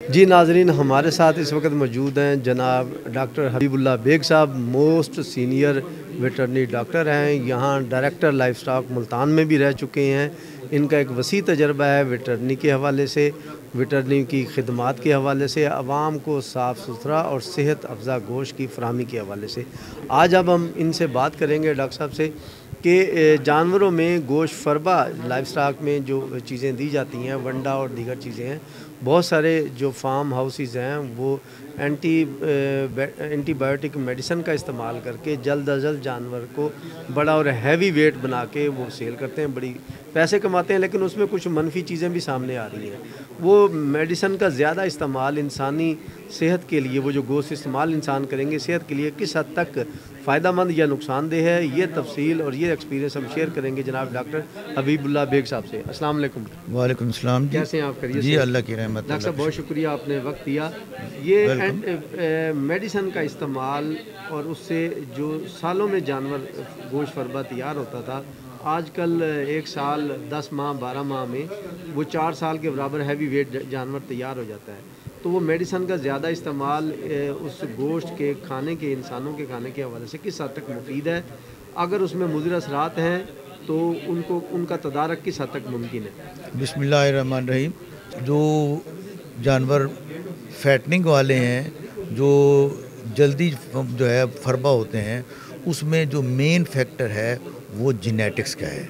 جی ناظرین، ہمارے ساتھ اس وقت موجود ہیں جناب ڈاکٹر حبیب اللہ بیگ صاحب، موسٹ سینئر ویٹرنری ڈاکٹر ہیں، یہاں ڈائریکٹر لائف سٹاک ملتان میں بھی رہ چکے ہیں۔ ان کا ایک وسیع تجربہ ہے ویٹرنری کے حوالے سے، ویٹرنری کی خدمات کے حوالے سے، عوام کو صاف ستھرا اور صحت افزا گوشت کی فراہمی کے حوالے سے۔ آج اب ہم ان سے بات کریں گے ڈاکٹر صاحب سے کہ جانوروں میں گوشت فربا لائف سٹاک میں جو چیزیں دی جاتی ہیں، ونڈا اور دیگر چیزیں ہیں، بہت سارے جو فارم ہاؤسز ہیں وہ اینٹی بائیوٹک میڈیسن کا استعمال کر کے جلد از جلد جانور کو بڑا اور ہیوی ویٹ بنا کے وہ سیل کرتے ہیں، بڑی پیسے کماتے ہیں، لیکن اس میں کچھ منفی چیزیں بھی سامنے آ رہی ہیں۔ وہ میڈیسن کا زیادہ استعمال انسانی صحت کے لیے، وہ جو گوشت استعمال انسان کریں گے صحت کے لیے کس حد تک فائدہ مند یا نقصان دہ ہے، یہ تفصیل اور یہ ایکسپیرینس ہم شیئر کریں گے جناب ڈاکٹر حبیب اللہ بیگ صاحب سے۔ السلام علیکم۔ وعلیکم السلام۔ کیسے ہیں آپ؟ خیریت سے؟ جی اللہ کی رحمت۔ ڈاکٹر صاحب بہت شکریہ، آپ نے وقت دیا۔ یہ میڈیسن کا استعمال اور اس سے جو سالوں میں جانور گوشت فربا تیار ہوتا تھا، آج کل 1 سال 10 ماہ 12 ماہ میں وہ 4 سال کے برابر ہیوی ویٹ جانور تیار ہو جاتا ہے۔ تو وہ میڈیسن کا زیادہ استعمال اس گوشت کے کھانے کے، انسانوں کے کھانے کے حوالے سے کس حد تک مفید ہے؟ اگر اس میں مضر اثرات ہیں تو ان کا تدارک کس حد تک ممکن ہے؟ بسم اللہ الرحمن الرحیم۔ جو جانور فیٹننگ والے ہیں، جو جلدی جو ہے فربا ہوتے ہیں، اس میں جو مین فیکٹر ہے وہ جینیٹکس کا ہے۔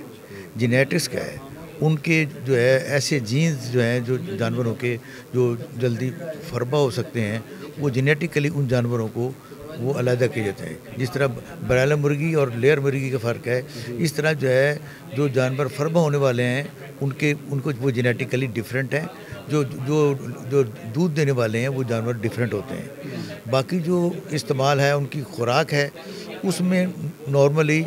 جینیٹکس کا ہے، ان کے جو ہے ایسے جینز جو ہیں جو جانوروں کے جو جلدی فربا ہو سکتے ہیں، وہ جینیٹیکلی ان جانوروں کو وہ علیحدہ کیے جاتے ہیں۔ جس طرح برائلر مرغی اور لیئر مرغی کا فرق ہے، اس طرح جو ہے جو جانور فربا ہونے والے ہیں ان کو وہ جینیٹیکلی ڈیفرنٹ ہیں۔ جو دودھ دینے والے ہیں وہ جانور ڈیفرنٹ ہوتے ہیں۔ باقی جو استعمال ہے ان کی خوراک ہے، اس میں نارملی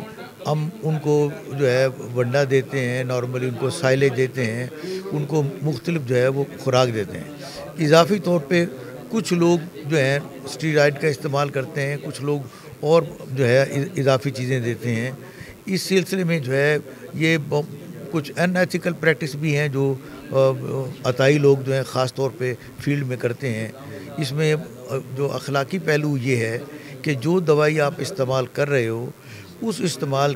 ہم ان کو جو ہے ونڈا دیتے ہیں، نارملی ان کو سائلیج دیتے ہیں، ان کو مختلف جو ہے وہ خوراک دیتے ہیں۔ اضافی طور پہ کچھ لوگ جو ہیں اسٹیرائڈ کا استعمال کرتے ہیں، کچھ لوگ اور جو ہے اضافی چیزیں دیتے ہیں۔ اس سلسلے میں جو ہے یہ کچھ ان ایتھیکل پریکٹس بھی ہیں جو عطائی لوگ جو ہیں خاص طور پہ فیلڈ میں کرتے ہیں۔ اس میں جو اخلاقی پہلو یہ ہے کہ جو دوائی آپ استعمال کر رہے ہو، اس استعمال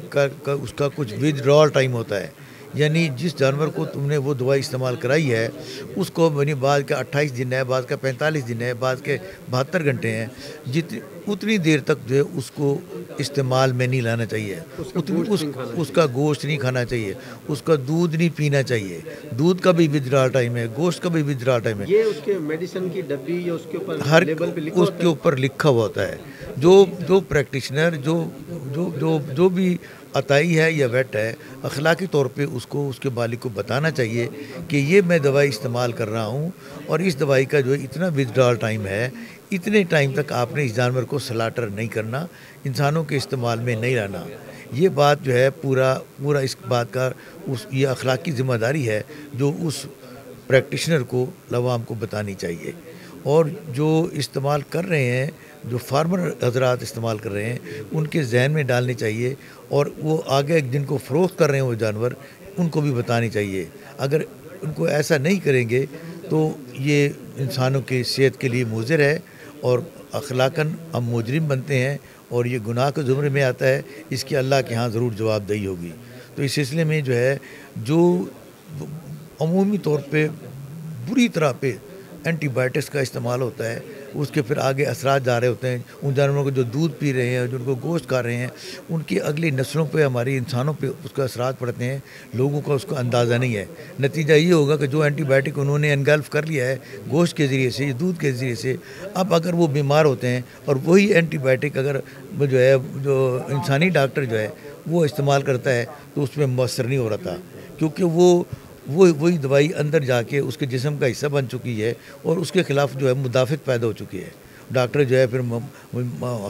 کا اس کا کچھ ودرال ٹائم ہوتا ہے، یعنی جس جانور کو تم نے وہ دوائی استعمال کرائی ہے اس کو بعض کا 28 دن ہے، بعض کا 45 دن ہے، بعض کے 72 گھنٹے ہیں، اتنی دیر تک جو ہے اس کو استعمال میں نہیں لانا چاہیے، اس کا گوشت نہیں کھانا چاہیے، اس کا دودھ نہیں پینا چاہیے۔ دودھ کا بھی ودرال ٹائم ہے، گوشت کا بھی ودرال ٹائم ہے۔ یہ اس کے میڈیسن کی ڈبی یا اس کے اوپر لیبل پہ اس کے اوپر لکھا ہوا ہوتا ہے۔ جو پریکٹیشنر جو بھی عطائی ہے یا ویٹ ہے، اخلاقی طور پہ اس کے مالک کو بتانا چاہیے کہ یہ میں دوائی استعمال کر رہا ہوں اور اس دوائی کا جو اتنا ودرال ٹائم ہے، اتنے ٹائم تک آپ نے اس جانور کو سلاٹر نہیں کرنا، انسانوں کے استعمال میں نہیں لانا۔ یہ بات جو ہے پورا اس بات کا یہ اخلاقی ذمہ داری ہے جو اس پریکٹیشنر کو عوام کو بتانی چاہیے۔ اور جو استعمال کر رہے ہیں، جو فارمر حضرات استعمال کر رہے ہیں، ان کے ذہن میں ڈالنی چاہیے، اور وہ آگے جن کو فروخت کر رہے ہیں وہ جانور، ان کو بھی بتانی چاہیے۔ اگر ان کو ایسا نہیں کریں گے تو یہ انسانوں کی صحت کے لیے مضر ہے اور اخلاقاً ہم مجرم بنتے ہیں اور یہ گناہ کے زمرے میں آتا ہے، اس کی اللہ کے ہاں ضرور جواب دہی ہوگی۔ تو اس سلسلے میں جو ہے جو عمومی طور پہ بری طرح پہ اینٹی بائیوٹکس کا استعمال ہوتا ہے، اس کے پھر آگے اثرات جا رہے ہوتے ہیں ان جانوروں کو جو دودھ پی رہے ہیں، جن کو گوشت کھا رہے ہیں، ان کی اگلی نسلوں پہ، ہماری انسانوں پہ اس کا اثرات پڑتے ہیں۔ لوگوں کا اس کا اندازہ نہیں ہے۔ نتیجہ یہ ہوگا کہ جو اینٹی بائیوٹک انہوں نے انگلف کر لیا ہے گوشت کے ذریعے سے، دودھ کے ذریعے سے، اب اگر وہ بیمار ہوتے ہیں اور وہی اینٹی بائیوٹک اگر جو انسانی ڈاکٹر جو ہے وہ استعمال کرتا ہے تو اس میں مؤثر نہیں ہو رہا تھا، کیونکہ وہی دوائی اندر جا کے اس کے جسم کا حصہ بن چکی ہے اور اس کے خلاف جو ہے مدافعت پیدا ہو چکی ہے۔ ڈاکٹر جو ہے پھر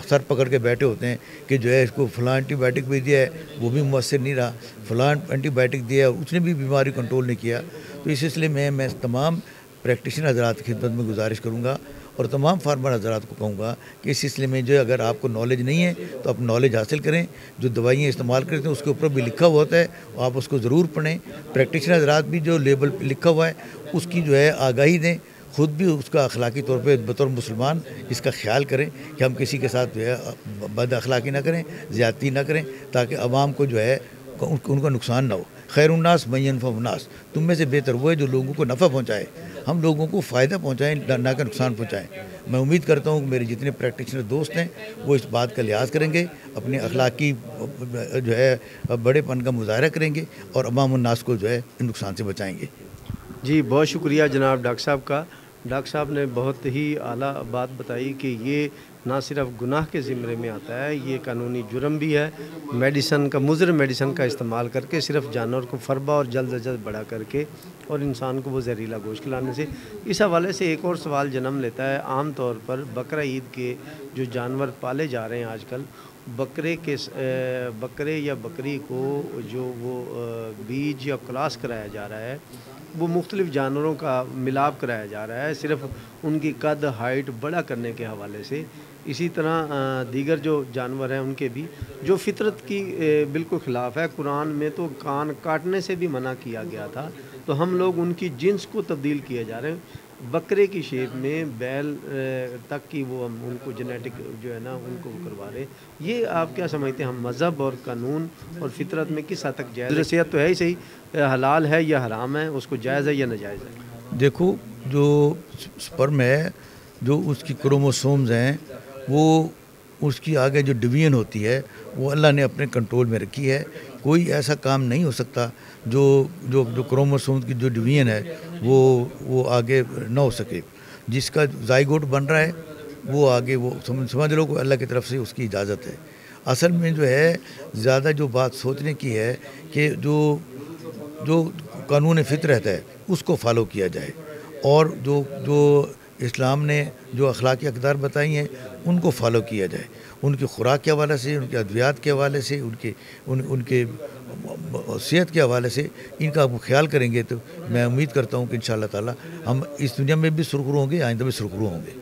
سر پکڑ کے بیٹھے ہوتے ہیں کہ جو ہے اس کو فلاں اینٹی بائیوٹک بھی دیا ہے وہ بھی مؤثر نہیں رہا، فلاں اینٹی بائیوٹک دیا ہے اس نے بھی بیماری کنٹرول نہیں کیا۔ تو اس سلسلے میں تمام پریکٹیشنر حضرات کی خدمت میں گزارش کروں گا اور تمام فارمر حضرات کو کہوں گا کہ اس سلسلے میں جو اگر آپ کو نالج نہیں ہے تو آپ نالج حاصل کریں۔ جو دوائیاں استعمال کرتے ہیں اس کے اوپر بھی لکھا ہوا ہوتا ہے، آپ اس کو ضرور پڑھیں۔ پریکٹیشنر حضرات بھی جو لیبل پہ لکھا ہوا ہے اس کی جو ہے آگاہی دیں خود بھی اس کا اخلاقی طور پہ بطور مسلمان اس کا خیال کریں کہ ہم کسی کے ساتھ جو ہے بد اخلاقی نہ کریں، زیادتی نہ کریں، تاکہ عوام کو جو ہے ان کا نقصان نہ ہو۔ خیر الناس من ینفع الناس، تم میں سے بہتر وہ ہے جو لوگوں کو نفع پہنچائے، ہم لوگوں کو فائدہ پہنچائیں نہ کہ نقصان پہنچائیں۔ میں امید کرتا ہوں کہ میرے جتنے پریکٹیشنر دوست ہیں وہ اس بات کا لحاظ کریں گے، اپنے اخلاقی جو ہے بڑے پن کا مظاہرہ کریں گے اور عوام الناس کو جو ہے نقصان سے بچائیں گے۔ جی بہت شکریہ جناب ڈاکٹر صاحب کا۔ ڈاکٹر صاحب نے بہت ہی اعلیٰ بات بتائی کہ یہ نہ صرف گناہ کے زمرے میں آتا ہے، یہ قانونی جرم بھی ہے۔ میڈیسن کا مضر میڈیسن کا استعمال کر کے صرف جانور کو فربا اور جلد از جلد بڑا کر کے اور انسان کو وہ زہریلا گوشت کھلانے سے، اس حوالے سے ایک اور سوال جنم لیتا ہے۔ عام طور پر بقرہ عید کے جو جانور پالے جا رہے ہیں آج کل، بکرے یا بکری کو جو وہ بیج یا کلاس کرایا جا رہا ہے، وہ مختلف جانوروں کا ملاپ کرایا جا رہا ہے، صرف ان کی قد ہائٹ بڑا کرنے کے حوالے سے۔ اسی طرح دیگر جو جانور ہیں ان کے بھی جو فطرت کی بالکل خلاف ہے۔ قرآن میں تو کان کاٹنے سے بھی منع کیا گیا تھا، تو ہم لوگ ان کی جنس کو تبدیل کیے جا رہے ہیں، بکرے کی شیپ میں بیل تک کی وہ ہم ان کو جینیٹک جو ہے نا ان کو کروا رہے ہیں۔ یہ آپ کیا سمجھتے ہیں، ہم مذہب اور قانون اور فطرت میں کس حد تک جائز ہے؟ صحت تو ہے ہی صحیح، حلال ہے یا حرام ہے، اس کو جائز ہے یا ناجائز ہے؟ دیکھو، جو سپرم ہے، جو اس کی کروموسومز ہیں، وہ اس کی آگے جو ڈویژن ہوتی ہے وہ اللہ نے اپنے کنٹرول میں رکھی ہے۔ کوئی ایسا کام نہیں ہو سکتا جو کروموسوم کی جو ڈویژن ہے وہ آگے نہ ہو سکے۔ جس کا زائگوٹ بن رہا ہے وہ آگے وہ سمجھ لو کہ اللہ کی طرف سے اس کی اجازت ہے۔ اصل میں جو ہے زیادہ جو بات سوچنے کی ہے کہ جو قانون فطرت ہے اس کو فالو کیا جائے، اور جو اسلام نے جو اخلاقی اقدار بتائی ہیں ان کو فالو کیا جائے۔ ان کی خوراک کے حوالے سے، ان کے ادویات کے حوالے سے، ان کے صحت کے حوالے سے ان کا خیال کریں گے تو میں امید کرتا ہوں کہ انشاءاللہ تعالی ہم اس دنیا میں بھی سرخرو ہوں گے، آئندہ بھی سرخرو ہوں گے۔